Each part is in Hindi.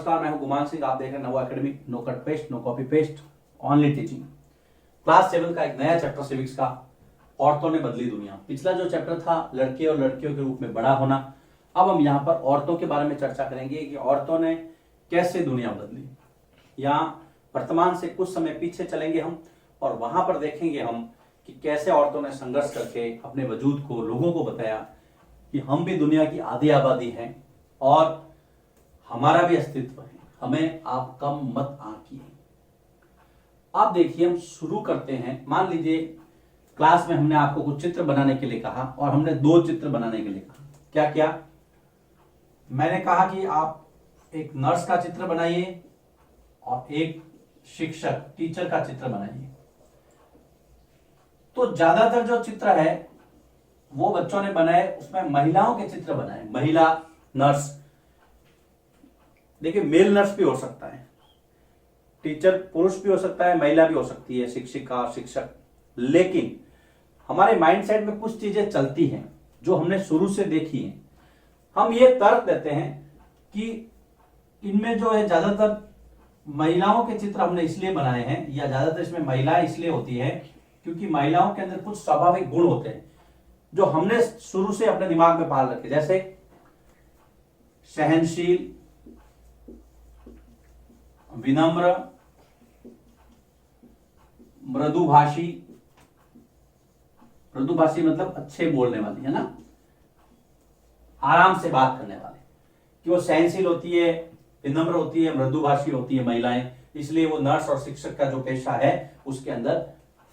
नमस्कार, मैं हूं गुमान सिंह। आप देख रहे हैं Navo Academy. No cut paste, no copy paste, only teaching. Class 7 का एक नया चैप्टर सिविक्स का, औरतों ने बदली दुनिया। पिछला जो चैप्टर था लड़के और लड़कियों के रूप में बड़ा होना, अब हम यहाँ पर औरतों के बारे में चर्चा करेंगे कि औरतों ने कैसे दुनिया बदली। यहाँ वर्तमान से कुछ समय पीछे चलेंगे हम और वहां पर देखेंगे हम कि कैसे औरतों ने संघर्ष करके अपने वजूद को लोगों को बताया कि हम भी दुनिया की आधी आबादी हैं और हमारा भी अस्तित्व है, हमें आप कम मत आंकिए। आप देखिए, हम शुरू करते हैं। मान लीजिए क्लास में हमने आपको कुछ चित्र बनाने के लिए कहा और हमने 2 चित्र बनाने के लिए कहा। क्या क्या मैंने कहा कि आप एक नर्स का चित्र बनाइए और एक शिक्षक टीचर का चित्र बनाइए। तो ज्यादातर जो चित्र है वो बच्चों ने बनाए, उसमें महिलाओं के चित्र बनाए। महिला नर्स, देखिए मेल नर्स भी हो सकता है, टीचर पुरुष भी हो सकता है, महिला भी हो सकती है, शिक्षिका शिक्षक। लेकिन हमारे माइंडसेट में कुछ चीजें चलती हैं जो हमने शुरू से देखी हैं। हम ये तर्क देते हैं कि इनमें जो है ज्यादातर महिलाओं के चित्र हमने इसलिए बनाए हैं, या ज्यादातर इसमें महिलाएं इसलिए होती है क्योंकि महिलाओं के अंदर कुछ स्वाभाविक गुण होते हैं जो हमने शुरू से अपने दिमाग में पाल रखे, जैसे सहनशील, विनम्र, मृदुभाषी। मृदुभाषी मतलब अच्छे बोलने वाली, है ना, आराम से बात करने वाले। कि वो सहनशील होती है, विनम्र होती है, मृदुभाषी होती है महिलाएं, इसलिए वो नर्स और शिक्षक का जो पेशा है उसके अंदर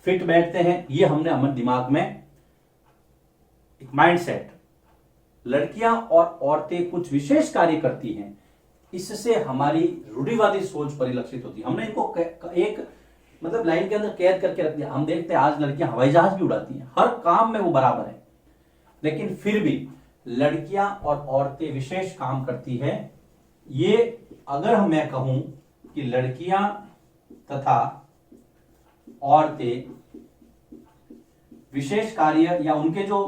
फिट बैठते हैं। ये हमने हमारे दिमाग में एक माइंडसेट। लड़कियां और औरतें कुछ विशेष कार्य करती हैं, इससे हमारी रूढ़िवादी सोच परिलक्षित होती है। हमने इनको एक मतलब लाइन के अंदर कैद करके रख दिया। हम देखते हैं आज लड़कियां हवाई जहाज भी उड़ाती हैं, हर काम में वो बराबर है, लेकिन फिर भी लड़कियां और औरतें विशेष काम करती है। ये अगर मैं कहूं कि लड़कियां तथा औरतें विशेष कार्य या उनके जो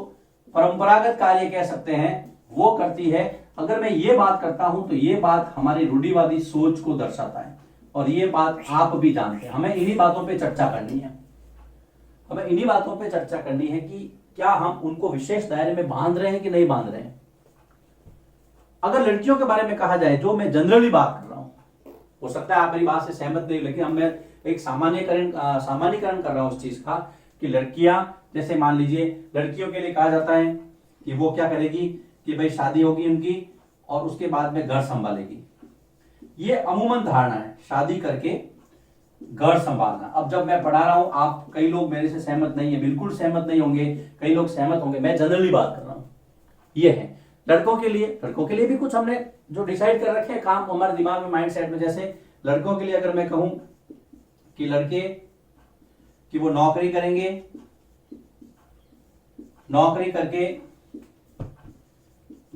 परंपरागत कार्य कह सकते हैं वो करती है, अगर मैं ये बात करता हूं तो ये बात हमारी रूढ़िवादी सोच को दर्शाता है और ये बात आप भी जानते हैं। हमें इन्हीं बातों पे चर्चा करनी है। हमें इन्हीं बातों पे चर्चा करनी है कि क्या हम उनको विशेष दायरे में बांध रहे हैं कि नहीं बांध रहे हैं। अगर लड़कियों के बारे में कहा जाए, जो मैं जनरली बात कर रहा हूं, हो सकता है आप मेरी बात से सहमत नहीं, लेकिन हम मैं एक सामान्यकरण कर रहा हूं उस चीज का कि लड़कियां, जैसे मान लीजिए लड़कियों के लिए कहा जाता है कि वो क्या करेगी कि भाई शादी होगी उनकी और उसके बाद में घर संभालेगी। ये अमूमन धारणा है, शादी करके घर संभालना। अब जब मैं पढ़ा रहा हूं, आप कई लोग मेरे से सहमत नहीं है, बिल्कुल सहमत नहीं होंगे, कई लोग सहमत होंगे, मैं जनरली बात कर रहा हूं। ये है लड़कों के लिए भी कुछ हमने जो डिसाइड कर रखे हैं काम हमारे दिमाग में, माइंड सेट में। जैसे लड़कों के लिए अगर मैं कहूं कि लड़के कि वो नौकरी करेंगे, नौकरी करके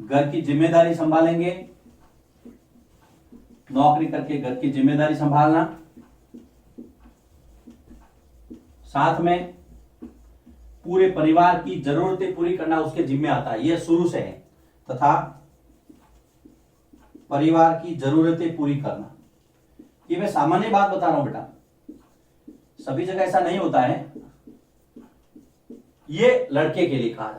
घर की जिम्मेदारी संभालेंगे, नौकरी करके घर की जिम्मेदारी संभालना, साथ में पूरे परिवार की जरूरतें पूरी करना उसके जिम्मे आता है, यह शुरू से है। तथा परिवार की जरूरतें पूरी करना, ये मैं सामान्य बात बता रहा हूं बेटा, सभी जगह ऐसा नहीं होता है। ये लड़के के लिए कहा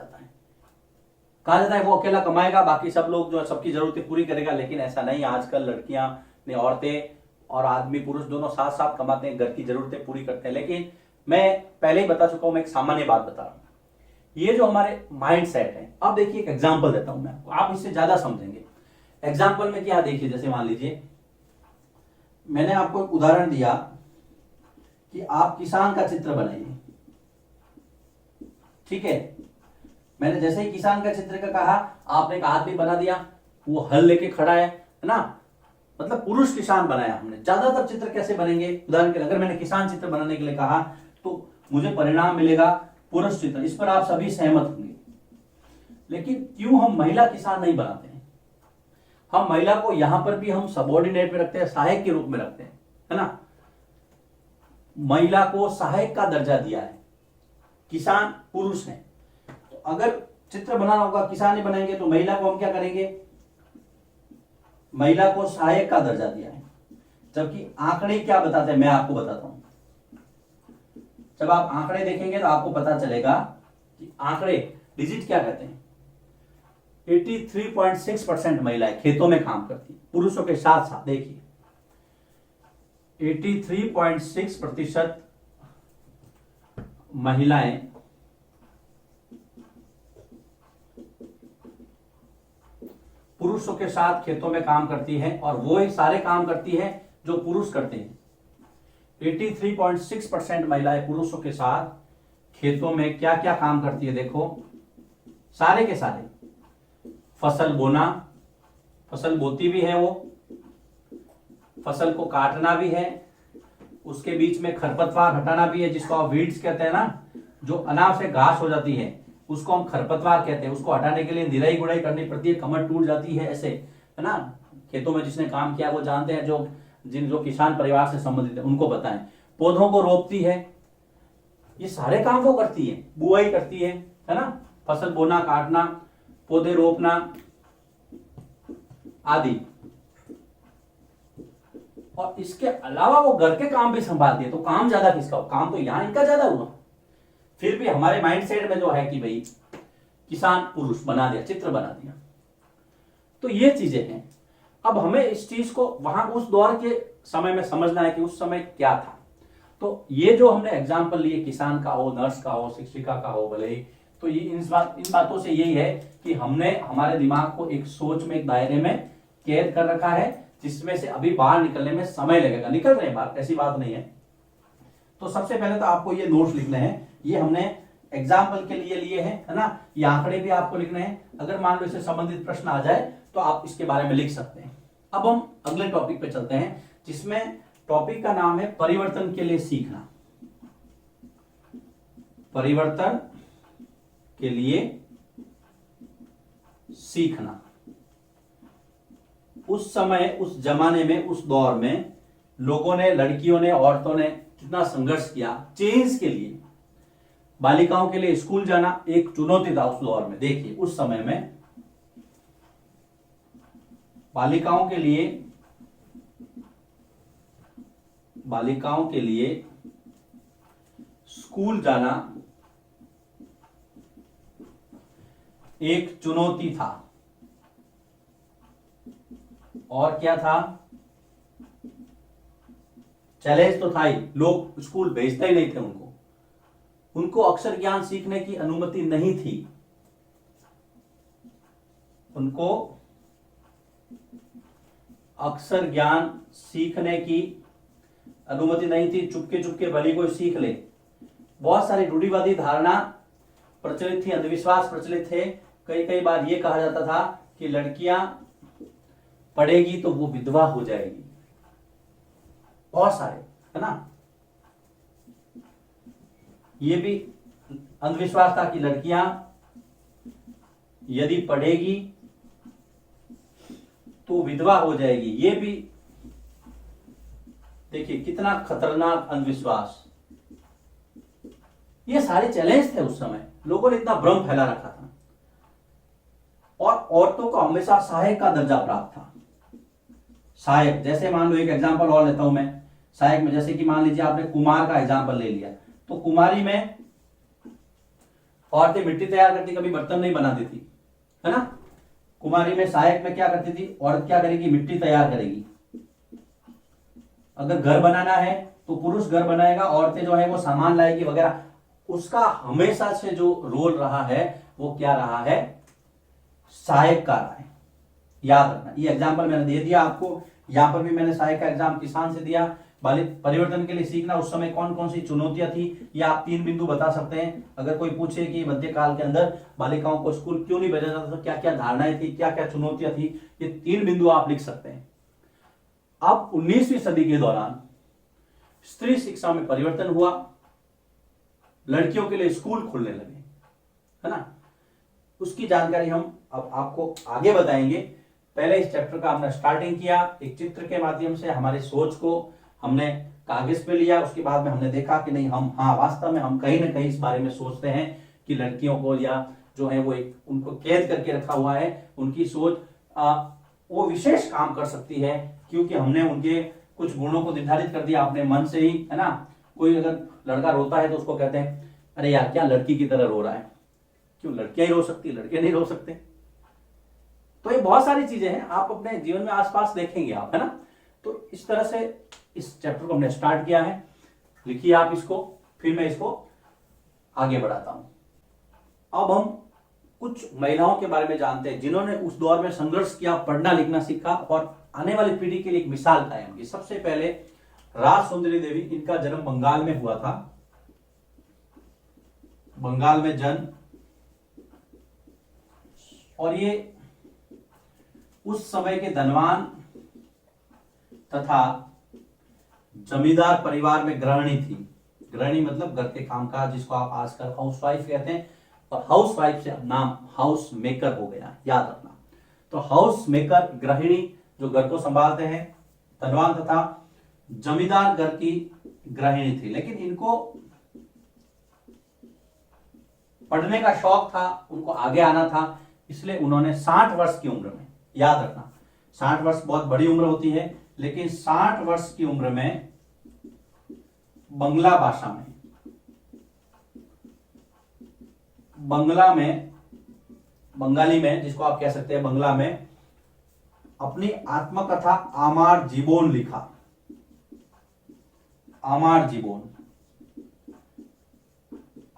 जाता है वो अकेला कमाएगा, बाकी सब लोग जो सबकी जरूरतें पूरी करेगा, लेकिन ऐसा नहीं। आजकल लड़कियां ने, औरतें और आदमी पुरुष दोनों साथ साथ कमाते हैं, घर की जरूरतें पूरी करते हैं। लेकिन मैं पहले ही बता चुका हूं, मैं एक सामान्य बात बता रहा हूं। ये जो हमारे माइंड सेट है, अब देखिए एक एग्जाम्पल देता हूं मैं आपको, आप इससे ज्यादा समझेंगे। एग्जाम्पल में क्या, देखिए जैसे मान लीजिए मैंने आपको एक उदाहरण दिया कि आप किसान का चित्र बनाइए, ठीक है। मैंने जैसे ही किसान का चित्र का कहा, आपने एक आदमी बना दिया, वो हल लेके खड़ा है ना, मतलब पुरुष किसान बनाया हमने। ज्यादातर चित्र कैसे बनेंगे, उदाहरण के लिए अगर मैंने किसान चित्र बनाने के लिए कहा तो मुझे परिणाम मिलेगा पुरुष चित्र। इस पर आप सभी सहमत होंगे। लेकिन क्यों हम महिला किसान नहीं बनाते हैं? हम महिला को यहां पर भी हम सबऑर्डिनेट में रखते हैं, सहायक के रूप में रखते हैं, है ना। महिला को सहायक का दर्जा दिया है, किसान पुरुष है। अगर चित्र बनाना होगा, किसान ही बनाएंगे, तो महिला को हम क्या करेंगे, महिला को सहायक का दर्जा दिया है, जबकि आंकड़े क्या बताते हैं मैं आपको बताता हूं। जब आप आंकड़े देखेंगे तो आपको पता चलेगा कि आंकड़े डिजिट क्या कहते हैं। 83.6% महिलाएं खेतों में काम करती, पुरुषों के साथ साथ। देखिए 83.6% महिलाएं पुरुषों के साथ खेतों में काम करती हैं, और वो ही सारे काम करती हैं जो पुरुष करते हैं। 83.6% महिलाएं पुरुषों के साथ खेतों में क्या क्या काम करती है, देखो सारे के सारे। फसल बोना, फसल बोती भी है वो, फसल को काटना भी है, उसके बीच में खरपतवार हटाना भी है, जिसको आप वीड्स कहते हैं ना, जो अनाव से घास हो जाती है उसको हम खरपतवार कहते हैं। उसको हटाने के लिए निराई गुड़ाई करनी पड़ती है, कमर टूट जाती है, ऐसे है ना। खेतों में जिसने काम किया वो जानते हैं, जो किसान परिवार से संबंधित है उनको बताएं। पौधों को रोपती है, ये सारे काम वो करती है। बुआई करती है ना, फसल बोना, काटना, पौधे रोपना आदि। और इसके अलावा वो घर के काम भी संभालती है। तो काम ज्यादा किसका हो? काम तो यहां इनका ज्यादा हुआ। फिर भी हमारे माइंडसेट में जो है कि भाई किसान पुरुष बना दिया, चित्र बना दिया। तो ये चीजें हैं। अब हमें इस चीज को वहां उस दौर के समय में समझना है कि उस समय क्या था। तो ये जो हमने एग्जाम्पल लिए, किसान का हो, नर्स का हो, शिक्षिका का हो, भले ही, तो ये इन बातों से यही है कि हमने हमारे दिमाग को एक सोच में, एक दायरे में कैद कर रखा है, जिसमें से अभी बाहर निकलने में समय लगेगा। निकल रहे हैं बाहर, ऐसी बात नहीं है। तो सबसे पहले तो आपको ये नोट्स लिखने हैं, ये हमने एग्जाम्पल के लिए लिए हैं, है ना। ये आंकड़े भी आपको लिखने हैं। अगर मान लो इससे संबंधित प्रश्न आ जाए तो आप इसके बारे में लिख सकते हैं। अब हम अगले टॉपिक पे चलते हैं, जिसमें टॉपिक का नाम है परिवर्तन के लिए सीखना। परिवर्तन के लिए सीखना। उस समय, उस जमाने में, उस दौर में लोगों ने, लड़कियों ने, औरतों ने कितना संघर्ष किया चेंज के लिए। बालिकाओं के लिए स्कूल जाना एक चुनौती था उस दौर में। देखिए उस समय में बालिकाओं के लिए स्कूल जाना एक चुनौती था। और क्या था? चैलेंज तो था ही। लोग स्कूल भेजते ही नहीं थे उनको अक्षर ज्ञान सीखने की अनुमति नहीं थी। उनको अक्षर ज्ञान सीखने की अनुमति नहीं थी। चुपके चुपके भली कोई सीख ले। बहुत सारी रूढ़िवादी धारणा प्रचलित थी, अंधविश्वास प्रचलित थे। कई बार यह कहा जाता था कि लड़कियां पढ़ेगी तो वो विधवा हो जाएगी। बहुत सारे, है ना। ये भी अंधविश्वास था कि लड़कियां यदि पढ़ेगी तो विधवा हो जाएगी। ये भी देखिए कितना खतरनाक अंधविश्वास। ये सारे चैलेंज थे उस समय। लोगों ने इतना भ्रम फैला रखा था। और औरतों को हमेशा सहायक का दर्जा प्राप्त था। सहायक, जैसे मान लो एक एग्जांपल और लेता हूं मैं। सहायक में जैसे कि मान लीजिए आपने कुमार का एग्जांपल ले लिया, तो कुमारी में औरतें मिट्टी तैयार करती, कभी बर्तन नहीं बनाती थी, है ना। कुमारी में सहायक में क्या करती थी? औरत क्या करेगी? मिट्टी तैयार करेगी। अगर घर बनाना है तो पुरुष घर बनाएगा, औरतें जो है वो सामान लाएगी वगैरह। उसका हमेशा से जो रोल रहा है वो क्या रहा है? सहायक का रहा है। याद रखना। ये एग्जाम्पल मैंने दे दिया आपको। यहां पर भी मैंने सहायक का एग्जाम किसान से दिया। परिवर्तन के लिए सीखना, उस समय कौन कौन सी चुनौतियां थी, ये आप 3 बिंदु बता सकते हैं। अगर कोई पूछे कि मध्यकाल के अंदर बालिकाओं को स्कूल क्यों नहीं भेजा जाता था, क्या क्या धारणाएं थी, क्या क्या चुनौतियां थी, ये 3 बिंदु आप लिख सकते हैं। अब 19वीं सदी के दौरान स्त्री शिक्षा में परिवर्तन हुआ। लड़कियों के लिए स्कूल खुलने लगे, है ना। उसकी जानकारी हम अब आपको आगे बताएंगे। पहले इस चैप्टर का हमने स्टार्टिंग किया एक चित्र के माध्यम से। हमारी सोच को हमने कागज पे लिया। उसके बाद में हमने देखा कि नहीं, हम वास्तव में हम कहीं ना कहीं इस बारे में सोचते हैं कि लड़कियों को या जो है वो एक उनको कैद करके रखा हुआ है। उनकी सोच वो विशेष काम कर सकती है, क्योंकि हमने उनके कुछ गुणों को निर्धारित कर दिया अपने मन से ही, है ना। कोई अगर लड़का रोता है तो उसको कहते हैं अरे यार क्या लड़की की तरह रो रहा है, क्यों लड़कियां ही रो सकती, लड़के नहीं रो सकते। तो ये बहुत सारी चीजें हैं, आप अपने जीवन में आसपास देखेंगे आप, है ना। तो इस तरह से इस चैप्टर को हमने स्टार्ट किया है, लिखिए आप इसको, फिर मैं इसको आगे बढ़ाता हूं। अब हम कुछ महिलाओं के बारे में जानते हैं जिन्होंने उस दौर में संघर्ष किया, पढ़ना लिखना सीखा और आने वाली पीढ़ी के लिए एक मिसाल कायम की। सबसे पहले राज सुंदरी देवी, इनका जन्म बंगाल में हुआ था, बंगाल में जन्म, और ये उस समय के धनवान तथा जमींदार परिवार में गृहिणी थी। गृहिणी मतलब घर के कामकाज, जिसको आप आजकल हाउसवाइफ कहते हैं, और हाउसवाइफ से नाम हाउस मेकर हो गया, याद रखना। तो हाउस मेकर, गृहिणी जो घर को संभालते हैं, धनवान तथा जमींदार घर की गृहिणी थी। लेकिन इनको पढ़ने का शौक था, उनको आगे आना था, इसलिए उन्होंने 60 वर्ष की उम्र में, याद रखना 60 वर्ष बहुत बड़ी उम्र होती है, लेकिन 60 वर्ष की उम्र में बंगला भाषा में, बंगाली में, जिसको आप कह सकते हैं बंगला में, अपनी आत्मकथा आमार जीवन लिखा। आमार जीवन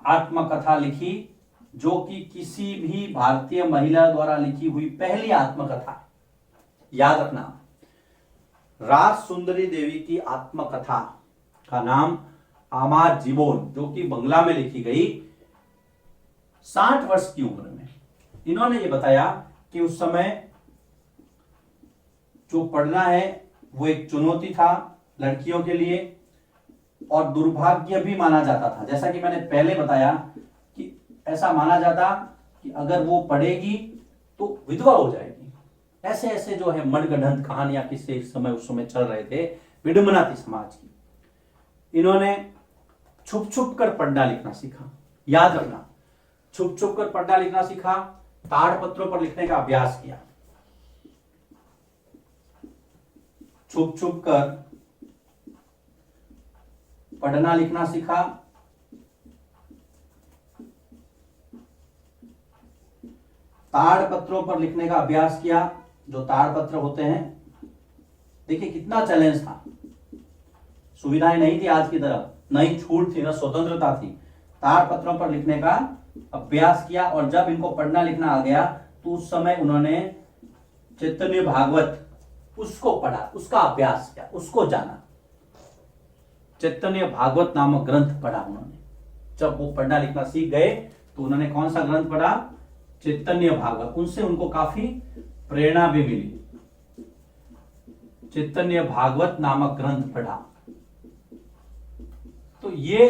आत्मकथा लिखी, जो कि किसी भी भारतीय महिला द्वारा लिखी हुई पहली आत्मकथा। याद रखना, राज सुंदरी देवी की आत्मकथा का नाम आमार जीवन, जो कि बंगला में लिखी गई 60 वर्ष की उम्र में। इन्होंने ये बताया कि उस समय जो पढ़ना है वो एक चुनौती था लड़कियों के लिए, और दुर्भाग्य भी माना जाता था। जैसा कि मैंने पहले बताया कि ऐसा माना जाता कि अगर वो पढ़ेगी तो विधवा हो जाएगी। ऐसे ऐसे जो है मनगढ़ंत कहानियां किससे इस समय उस समय चल रहे थे, विडंबना थी समाज की। इन्होंने छुप छुप कर पढ़ना लिखना सीखा। याद रखना, छुप छुप कर पढ़ना लिखना सीखा, ताड़पत्रों पर लिखने का अभ्यास किया। छुप छुप कर पढ़ना लिखना सीखा, ताड़पत्रों पर लिखने का अभ्यास किया। जो ताड़पत्र होते हैं, देखिए कितना चैलेंज था, सुविधाएं नहीं थी आज की तरह, न ही छूट थी, न स्वतंत्रता थी। ताड़पत्रों पर लिखने का अभ्यास किया, और जब इनको पढ़ना लिखना आ गया तो उस समय उन्होंने चैतन्य भागवत उसको पढ़ा, उसका अभ्यास किया, उसको जाना। चैतन्य भागवत नामक ग्रंथ पढ़ा उन्होंने। जब वो पढ़ना लिखना सीख गए तो उन्होंने कौन सा ग्रंथ पढ़ा? चैतन्य भागवत। उनसे उनको काफी प्रेरणा भी मिली। चैतन्य भागवत नामक ग्रंथ पढ़ा। तो ये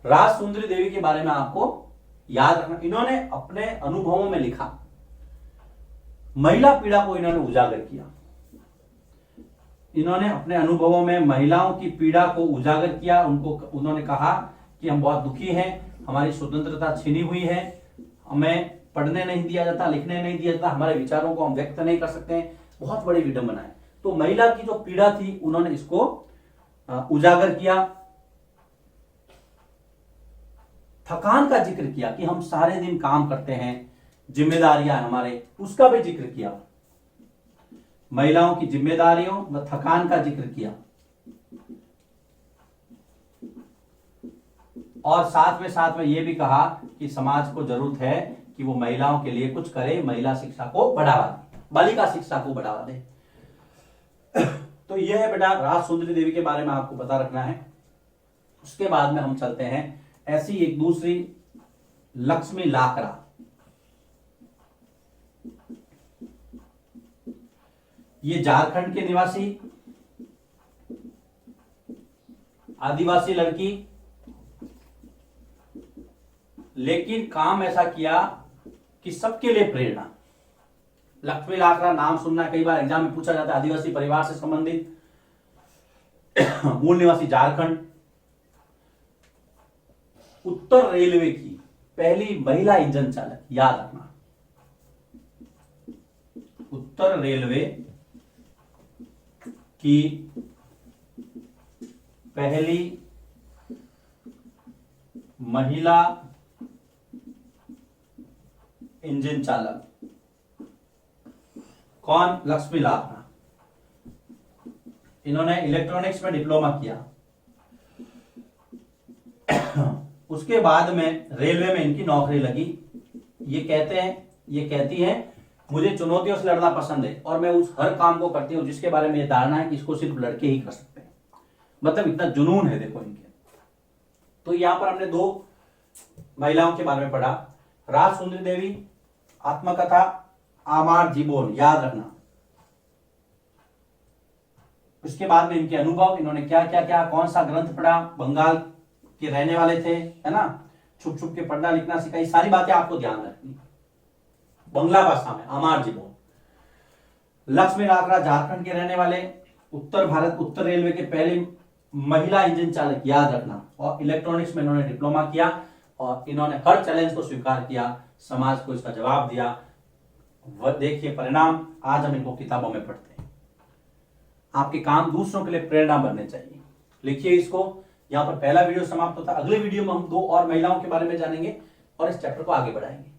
राज सुंदरी देवी के बारे में आपको याद रखना। इन्होंने अपने अनुभवों में लिखा, महिला पीड़ा को इन्होंने उजागर किया। इन्होंने अपने अनुभवों में महिलाओं की पीड़ा को उजागर किया। उन्होंने कहा कि हम बहुत दुखी हैं, हमारी स्वतंत्रता छीनी हुई है, हमें पढ़ने नहीं दिया जाता, लिखने नहीं दिया जाता, हमारे विचारों को हम व्यक्त नहीं कर सकते हैं। बहुत बड़ी विडंबना है। तो महिला की जो पीड़ा थी उन्होंने इसको उजागर किया। थकान का जिक्र किया कि हम सारे दिन काम करते हैं, जिम्मेदारियां हमारे, उसका भी जिक्र किया। महिलाओं की जिम्मेदारियों व थकान का जिक्र किया। और साथ में यह भी कहा कि समाज को जरूरत है कि वो महिलाओं के लिए कुछ करे, महिला शिक्षा को बढ़ावा दे, बालिका शिक्षा को बढ़ावा दे। तो यह है बेटा, राज सुंदरी देवी के बारे में आपको पता रखना है। उसके बाद में हम चलते हैं ऐसी एक दूसरी, लक्ष्मी लाकरा। ये झारखंड के निवासी आदिवासी लड़की, लेकिन काम ऐसा किया कि सबके लिए प्रेरणा। लक्ष्मी लाकरा नाम सुनना कई बार एग्जाम में पूछा जाता है। आदिवासी परिवार से संबंधित, मूल निवासी झारखंड, उत्तर रेलवे की पहली महिला इंजन चालक। याद रखना, उत्तर रेलवे की पहली महिला इंजन चालक कौन? लक्ष्मी लाखरा। इन्होंने इलेक्ट्रॉनिक्स में डिप्लोमा किया। उसके बाद में रेलवे में इनकी नौकरी लगी। ये कहती हैं मुझे चुनौतियों से लड़ना पसंद है और मैं उस हर काम को करती हूँ जिसके बारे में ये धारणा है कि इसको सिर्फ लड़के ही कर सकते हैं। मतलब इतना जुनून है देखो इनके। तो यहां पर हमने 2 महिलाओं के बारे में पढ़ा, राज सुंदरी देवी, आत्मकथा आमार जीवन, याद रखना। उसके बाद में इनके अनुभव, इन्होंने क्या क्या क्या कौन सा ग्रंथ पढ़ा, बंगाल के रहने वाले थे, है ना, छुप छुप के पढ़ना लिखना सीखा, ये सारी बातें आपको ध्यान रखनी। बंगला भाषा में आमार जीवन। लक्ष्मी लाखरा झारखंड के रहने वाले, उत्तर भारत उत्तर रेलवे के पहले महिला इंजन चालक, याद रखना। और इलेक्ट्रॉनिक्स में इन्होंने डिप्लोमा किया और इन्होंने हर चैलेंज को स्वीकार किया, समाज को इसका जवाब दिया। देखिए परिणाम, आज हम इनको किताबों में पढ़ते हैं। आपके काम दूसरों के लिए प्रेरणा बनने चाहिए। लिखिए इसको। यहाँ पर पहला वीडियो समाप्त होता है। अगले वीडियो में हम 2 और महिलाओं के बारे में जानेंगे और इस चैप्टर को आगे बढ़ाएंगे।